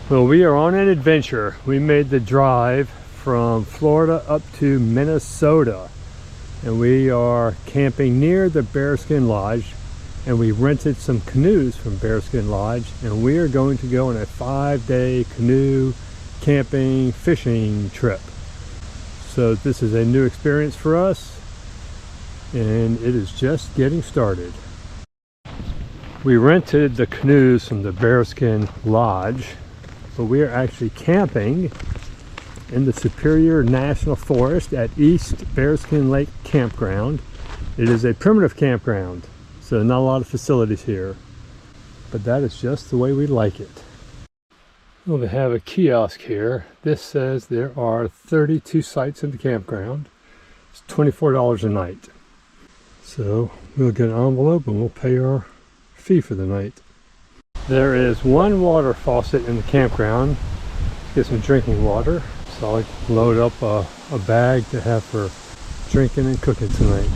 Well, we are on an adventure. We made the drive from Florida up to Minnesota, and we are camping near the Bearskin Lodge, and we rented some canoes from Bearskin Lodge, and we are going to go on a 5-day canoe camping fishing trip. So this is a new experience for us, and it is just getting started. We rented the canoes from the Bearskin Lodge, but we are actually camping in the Superior National Forest at East Bearskin Lake Campground. It is a primitive campground, so not a lot of facilities here, but that is just the way we like it. Well, they have a kiosk here. This says there are 32 sites in the campground. It's $24 a night. So we'll get an envelope and we'll pay our fee for the night. There is one water faucet in the campground to get some drinking water. So I'll load up a bag to have for drinking and cooking tonight.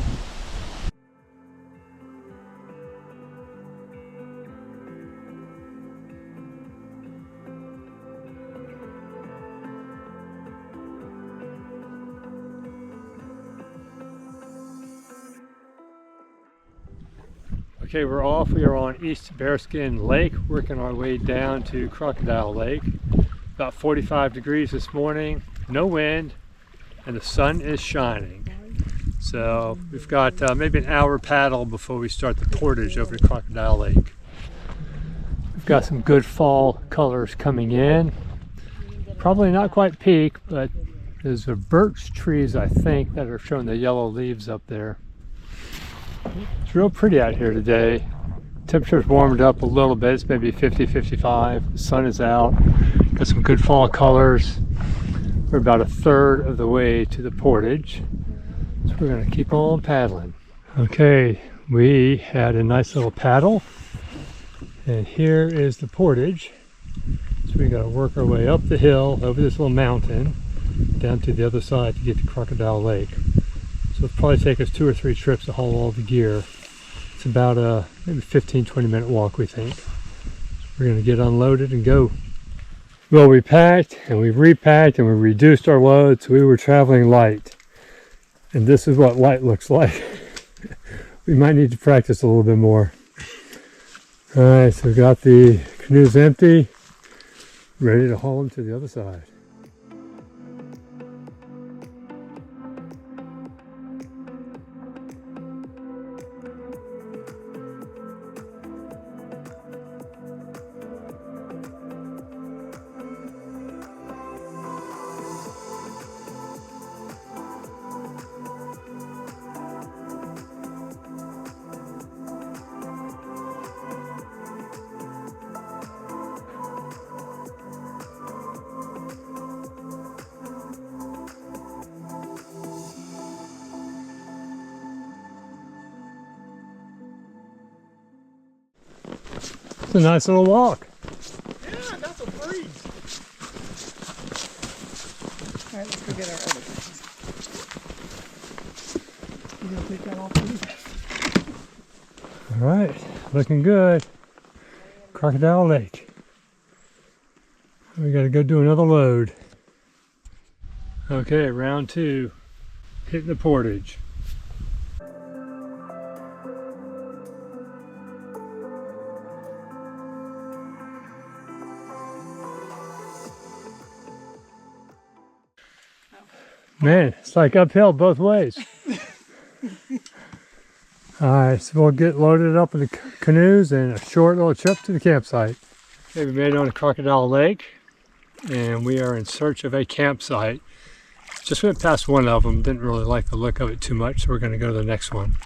Okay, we're off. We are on East Bearskin Lake, working our way down to Crocodile Lake. About 45 degrees this morning, no wind, and the sun is shining. So we've got maybe an hour paddle before we start the portage over to Crocodile Lake. We've got some good fall colors coming in. Probably not quite peak, but there's the birch trees, I think, that are showing the yellow leaves up there. It's real pretty out here today. Temperature's warmed up a little bit. It's maybe 50, 55. The sun is out. Got some good fall colors. We're about a third of the way to the portage, so we're going to keep on paddling. Okay, we had a nice little paddle, and here is the portage. So we got to work our way up the hill over this little mountain down to the other side to get to Crocodile Lake. So it'll probably take us 2 or 3 trips to haul all the gear. It's about a maybe 15-20 minute walk, we think. We're going to get unloaded and go. Well, we packed and we repacked and we reduced our load, so we were traveling light. And this is what light looks like. We might need to practice a little bit more. All right, so we got the canoes empty, ready to haul them to the other side. It's a nice little walk. Yeah, that's a breeze. All right, let's go get our other things. You gonna take that off, please? All right, looking good. Crocodile Lake. We got to go do another load. Okay, round 2, hitting the portage. Man, it's like uphill both ways. Alright, so we'll get loaded up in the canoes and a short little trip to the campsite. Okay, we made it on to Crocodile Lake, and we are in search of a campsite. Just went past one of them, didn't really like the look of it too much, so we're going to go to the next one.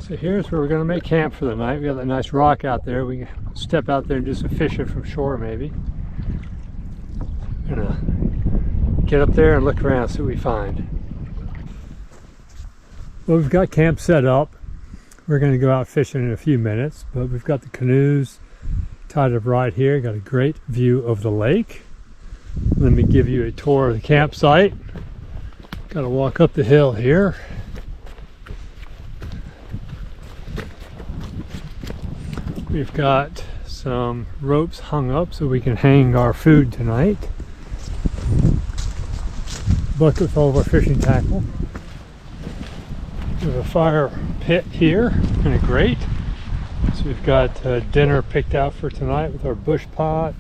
So here's where we're going to make camp for the night. We got that nice rock out there. We can step out there and do some fishing from shore maybe. We're going to get up there and look around, see what we find. Well, we've got camp set up. We're going to go out fishing in a few minutes, but we've got the canoes tied up right here. Got a great view of the lake. Let me give you a tour of the campsite. Gotta walk up the hill here. We've got some ropes hung up so we can hang our food tonight. Bucket with all of our fishing tackle. We have a fire pit here and a grate. So we've got dinner picked out for tonight with our bush pot.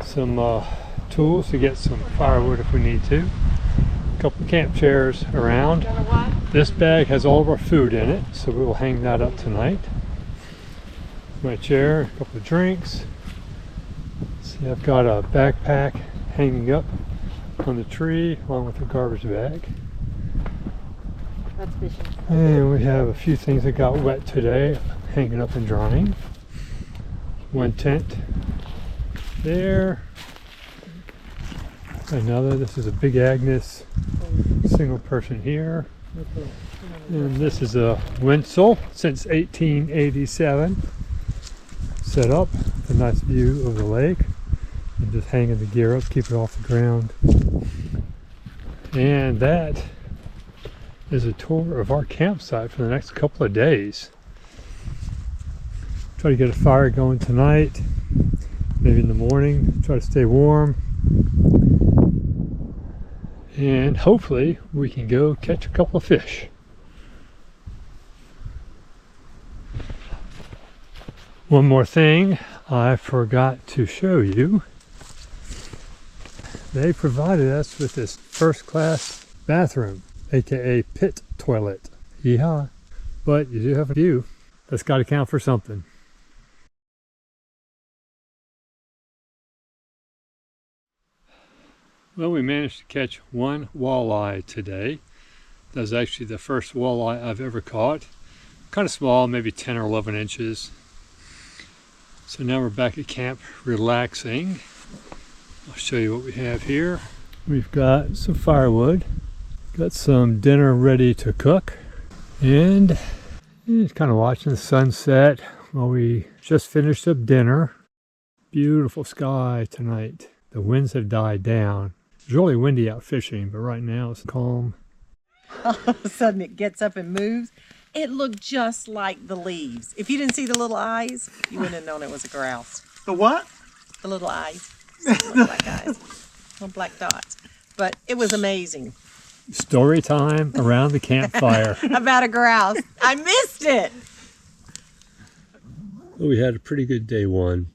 Some tools to get some firewood if we need to. A couple of camp chairs around. This bag has all of our food in it, so we will hang that up tonight. My chair, a couple of drinks. See, I've got a backpack hanging up on the tree along with a garbage bag. That's fishing. And we have a few things that got wet today hanging up and drying. One tent there. Another, this is a Big Agnes single person here. And this is a Winsel since 1887. Set up, a nice view of the lake. And just hanging the gear up, keep it off the ground. And that is a tour of our campsite for the next couple of days. Try to get a fire going tonight, maybe in the morning, try to stay warm. And hopefully we can go catch a couple of fish. One more thing I forgot to show you. They provided us with this first-class bathroom, aka pit toilet. Yeah, but you do have a view. That's got to count for something. Well, we managed to catch one walleye today. That was actually the first walleye I've ever caught. Kind of small, maybe 10 or 11 inches. So now we're back at camp relaxing. I'll show you what we have here. We've got some firewood, got some dinner ready to cook, and just kind of watching the sunset while we just finished up dinner. Beautiful sky tonight. The winds have died down. It's really windy out fishing, but right now it's calm. All of a sudden it gets up and moves. It looked just like the leaves. If you didn't see the little eyes, you wouldn't have known it was a grouse. The what? The little eyes. Little black eyes. Little black dots. But it was amazing. Story time around the campfire. About a grouse. I missed it. Well, we had a pretty good day one.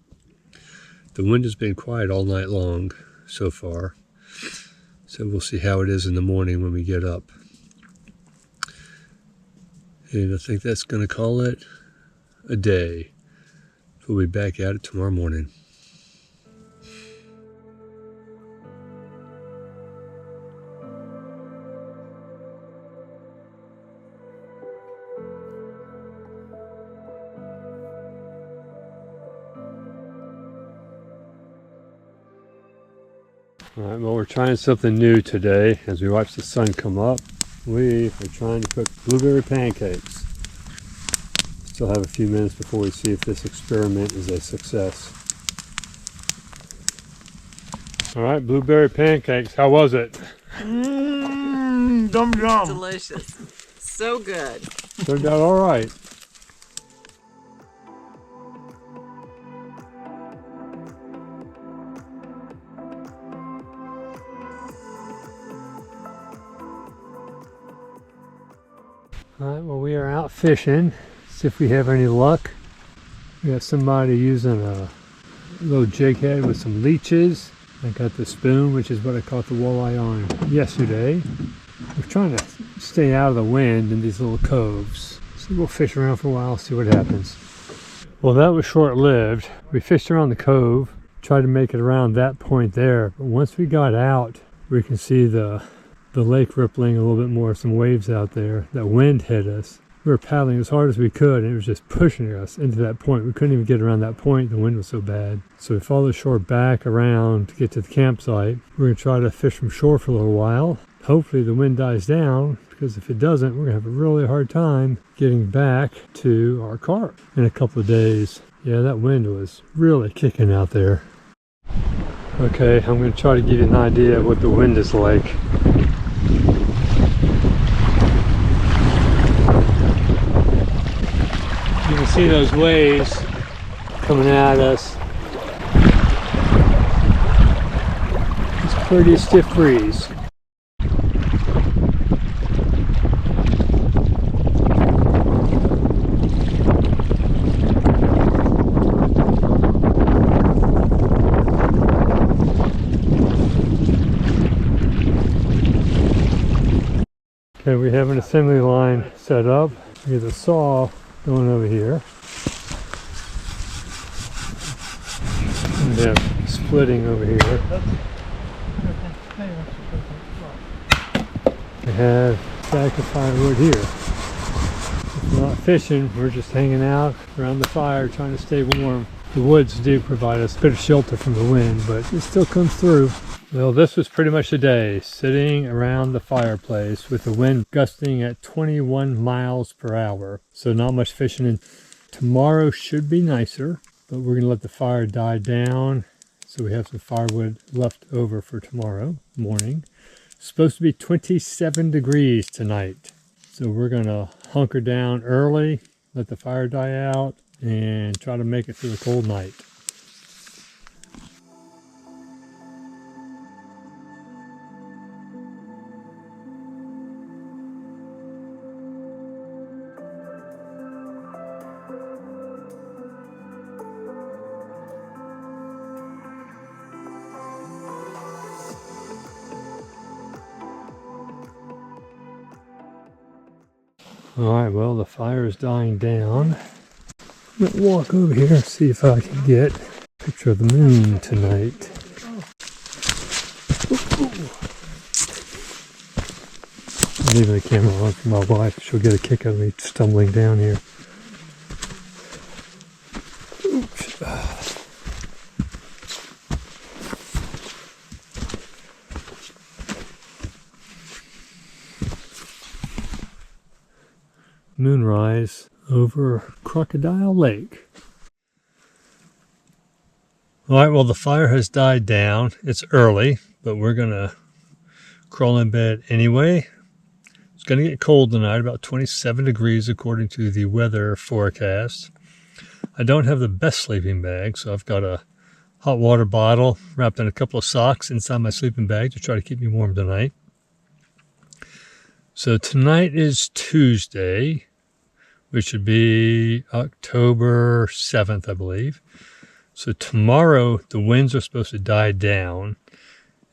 The wind has been quiet all night long so far. So we'll see how it is in the morning when we get up. And I think that's going to call it a day. We'll be back at it tomorrow morning. All right, well, we're trying something new today. As we watch the sun come up, we are trying to cook blueberry pancakes. Still have a few minutes before we see if this experiment is a success. All right, blueberry pancakes. How was it? Dum dum. Delicious. So good. Turned out all right. All right, well, we are out fishing. See if we have any luck. We have somebody using a little jig head with some leeches. I got the spoon, which is what I caught the walleye on yesterday. We're trying to stay out of the wind in these little coves. So we'll fish around for a while, see what happens. Well, that was short-lived. We fished around the cove, tried to make it around that point there. But once we got out, we can see the lake rippling a little bit more, some waves out there. That wind hit us. We were paddling as hard as we could, and it was just pushing us into that point. We couldn't even get around that point. The wind was so bad. So we followed the shore back around to get to the campsite. We're going to try to fish from shore for a little while. Hopefully the wind dies down, because if it doesn't, we're going to have a really hard time getting back to our car in a couple of days. Yeah, that wind was really kicking out there. Okay, I'm going to try to give you an idea of what the wind is like. see those waves coming at us. It's a pretty stiff breeze. Okay, we have an assembly line set up. We have the saw going over here. We have splitting over here. We have stack of firewood here. If we're not fishing, we're just hanging out around the fire trying to stay warm. The woods do provide us a bit of shelter from the wind, but it still comes through. Well, this was pretty much the day, sitting around the fireplace with the wind gusting at 21 miles per hour. So not much fishing. And tomorrow should be nicer, but we're going to let the fire die down. So we have some firewood left over for tomorrow morning. It's supposed to be 27 degrees tonight. So we're going to hunker down early, let the fire die out, and try to make it through a cold night. Alright, well, the fire is dying down. I'm going to walk over here and see if I can get a picture of the moon tonight. I'm leaving the camera on for my wife. She'll get a kick out of me stumbling down here. Oops. Moonrise over Crocodile Lake. Alright, well, the fire has died down. It's early, but we're going to crawl in bed anyway. It's going to get cold tonight, about 27 degrees according to the weather forecast. I don't have the best sleeping bag, so I've got a hot water bottle wrapped in a couple of socks inside my sleeping bag to try to keep me warm tonight. So tonight is Tuesday, which would be October 7th, I believe. So tomorrow, the winds are supposed to die down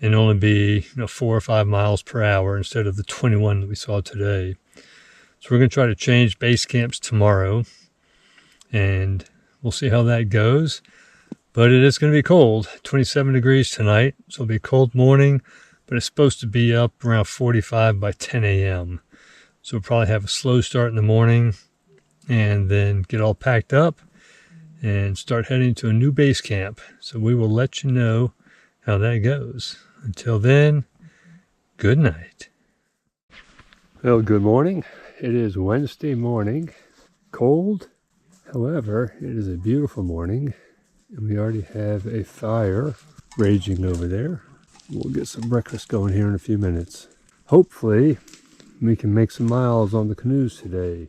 and only be 4 or 5 miles per hour instead of the 21 that we saw today. So we're going to try to change base camps tomorrow, and we'll see how that goes. But it is going to be cold, 27 degrees tonight, so it'll be a cold morning, but it's supposed to be up around 45 by 10 a.m. So we'll probably have a slow start in the morning and then get all packed up and start heading to a new base camp. So we will let you know how that goes. Until then, good night. Well, good morning. It is Wednesday morning. Cold. However, it is a beautiful morning. And we already have a fire raging over there. We'll get some breakfast going here in a few minutes. Hopefully, we can make some miles on the canoes today.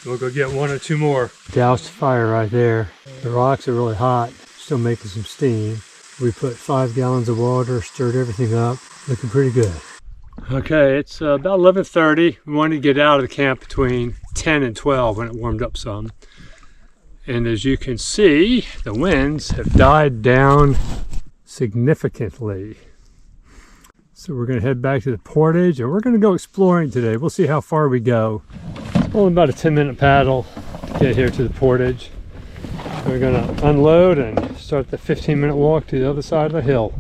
We'll go get one or two more. Doused fire right there. The rocks are really hot, still making some steam. We put 5 gallons of water, stirred everything up, looking pretty good. Okay, it's about 11:30. We wanted to get out of the camp between 10 and 12 when it warmed up some. And as you can see, the winds have died down significantly. So we're going to head back to the portage and we're going to go exploring today. We'll see how far we go. Only about a 10-minute paddle to get here to the portage. We're going to unload and start the 15-minute walk to the other side of the hill.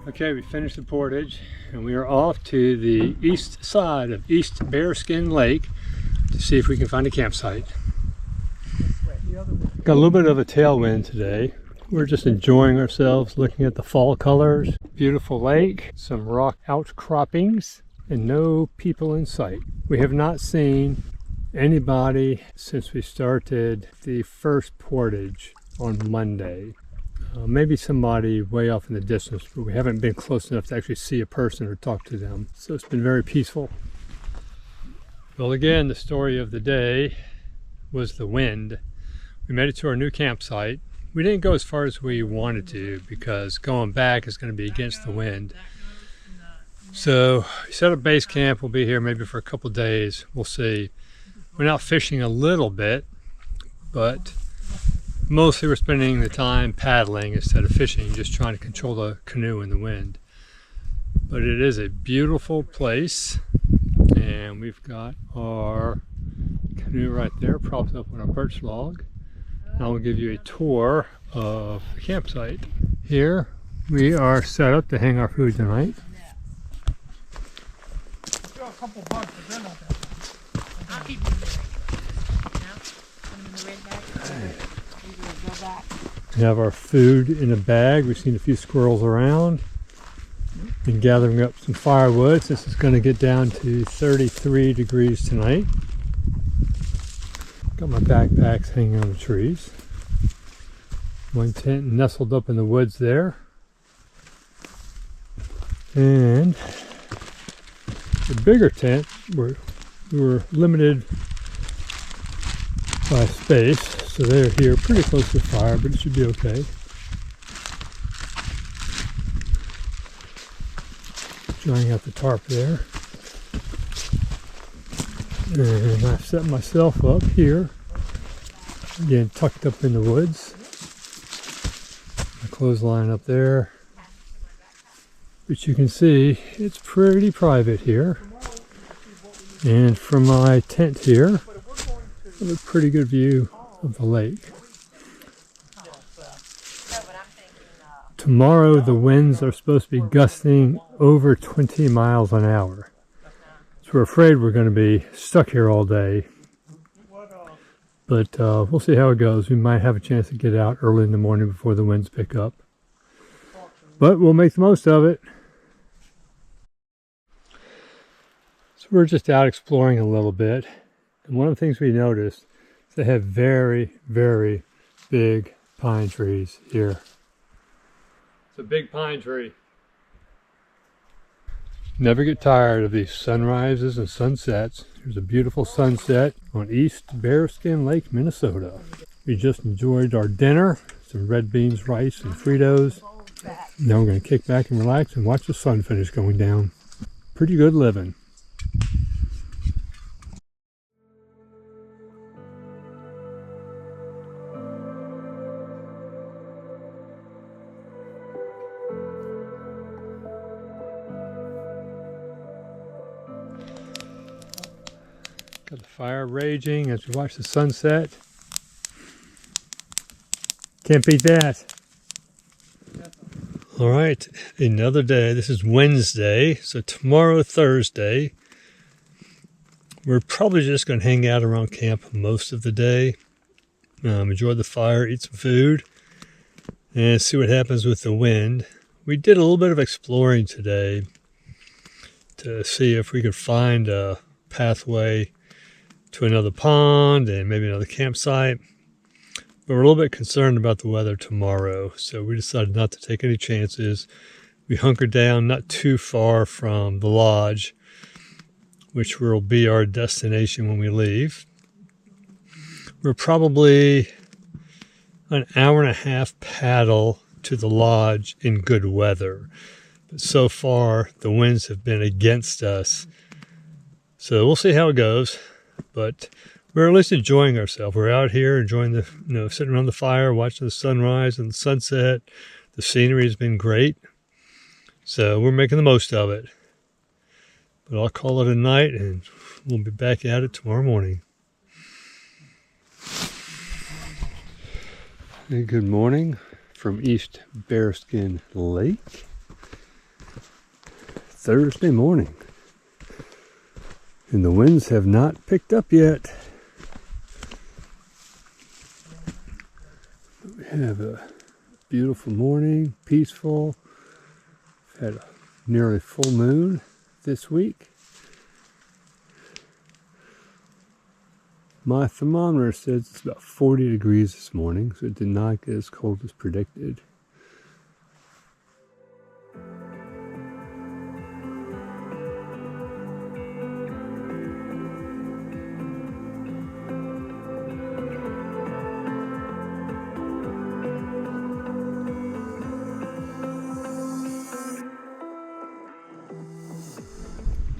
Okay, we finished the portage and we are off to the east side of East Bearskin Lake to see if we can find a campsite. Got a little bit of a tailwind today. We're just enjoying ourselves, looking at the fall colors. Beautiful lake, some rock outcroppings, and no people in sight. We have not seen anybody since we started the first portage on Monday. Maybe somebody way off in the distance, but we haven't been close enough to actually see a person or talk to them. So it's been very peaceful. Well, again, the story of the day was the wind. We made it to our new campsite. We didn't go as far as we wanted to because going back is going to be against the wind. So we set up base camp. We'll be here maybe for a couple days. We'll see. Went out fishing a little bit, but mostly we're spending the time paddling instead of fishing, just trying to control the canoe in the wind. But it is a beautiful place, and we've got our canoe right there propped up on a birch log. I will give you a tour of the campsite. Here we are set up to hang our food tonight. Got a couple bugs, but they're not that bad. I'll keep them in the red bag. No? Put them in the red bag. Go back. We have our food in a bag. We've seen a few squirrels around. Been gathering up some firewood since it's going to get down to 33 degrees tonight. Got my backpacks hanging on the trees. One tent nestled up in the woods there. And the bigger tent, we were limited by space, so they're here pretty close to the fire, but it should be okay. Drying out the tarp there. And I set myself up here, again tucked up in the woods. My clothesline up there. But you can see it's pretty private here. And from my tent here, I have a pretty good view of the lake. Tomorrow the winds are supposed to be gusting over 20 miles an hour. So we're afraid we're going to be stuck here all day. But we'll see how it goes. We might have a chance to get out early in the morning before the winds pick up. But we'll make the most of it. So we're just out exploring a little bit. And one of the things we noticed is they have very, very big pine trees here. It's a big pine tree. Never get tired of these sunrises and sunsets. There's a beautiful sunset on East Bearskin Lake, Minnesota. We just enjoyed our dinner, some red beans, rice, and Fritos. Now we're going to kick back and relax and watch the sun finish going down. Pretty good living. Got the fire raging as we watch the sunset. Can't beat that. All right, another day. This is Wednesday, so tomorrow, Thursday, we're probably just going to hang out around camp most of the day. Enjoy the fire, eat some food, and see what happens with the wind. We did a little bit of exploring today to see if we could find a pathway to another pond and maybe another campsite. But we're a little bit concerned about the weather tomorrow, so we decided not to take any chances. We hunkered down not too far from the lodge, which will be our destination when we leave. We're probably an hour and a half paddle to the lodge in good weather. But so far, the winds have been against us. So we'll see how it goes. But we're at least enjoying ourselves. We're out here enjoying the, sitting around the fire, watching the sunrise and the sunset. The scenery has been great. So we're making the most of it. But I'll call it a night and we'll be back at it tomorrow morning. Hey, good morning from East Bearskin Lake. Thursday morning. And the winds have not picked up yet. We have a beautiful morning, peaceful. We've had a nearly full moon this week. My thermometer says it's about 40 degrees this morning, so it did not get as cold as predicted.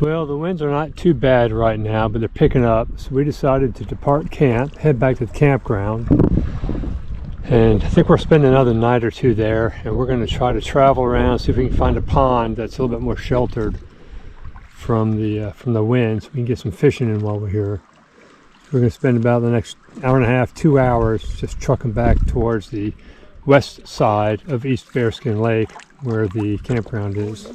Well, the winds are not too bad right now, but they're picking up. So we decided to depart camp, head back to the campground. And I think we're spending another night or two there. And we're going to try to travel around, see if we can find a pond that's a little bit more sheltered from the winds. We can get some fishing in while we're here. We're going to spend about the next hour and a half, 2 hours, just trucking back towards the west side of East Bearskin Lake, where the campground is.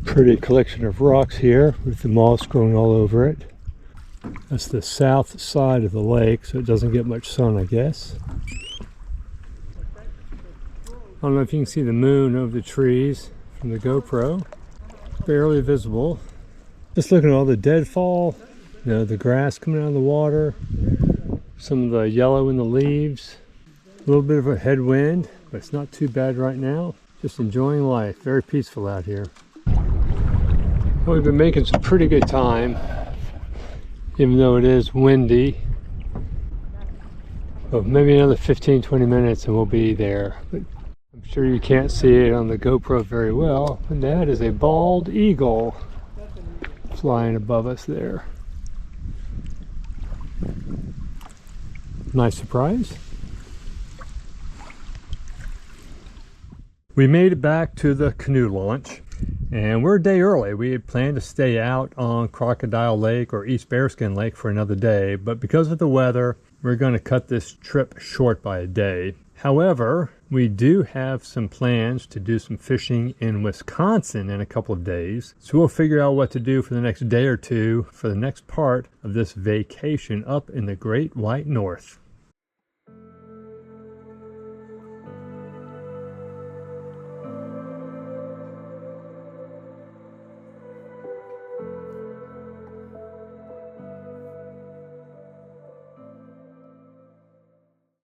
Pretty collection of rocks here with the moss growing all over it. That's the south side of the lake, so it doesn't get much sun, I guess. I don't know if you can see the moon over the trees from the GoPro. Barely visible. Just looking at all the deadfall, the grass coming out of the water, some of the yellow in the leaves. A little bit of a headwind, but it's not too bad right now. Just enjoying life. Very peaceful out here. Well, we've been making some pretty good time, even though it is windy. But maybe another 15-20 minutes and we'll be there. But I'm sure you can't see it on the GoPro very well, but that is a bald eagle flying above us there. Nice surprise. We made it back to the canoe launch. And we're a day early. We had planned to stay out on Crocodile Lake or East Bearskin Lake for another day, but because of the weather, we're going to cut this trip short by a day. However, we do have some plans to do some fishing in Wisconsin in a couple of days, so we'll figure out what to do for the next day or two for the next part of this vacation up in the Great White North.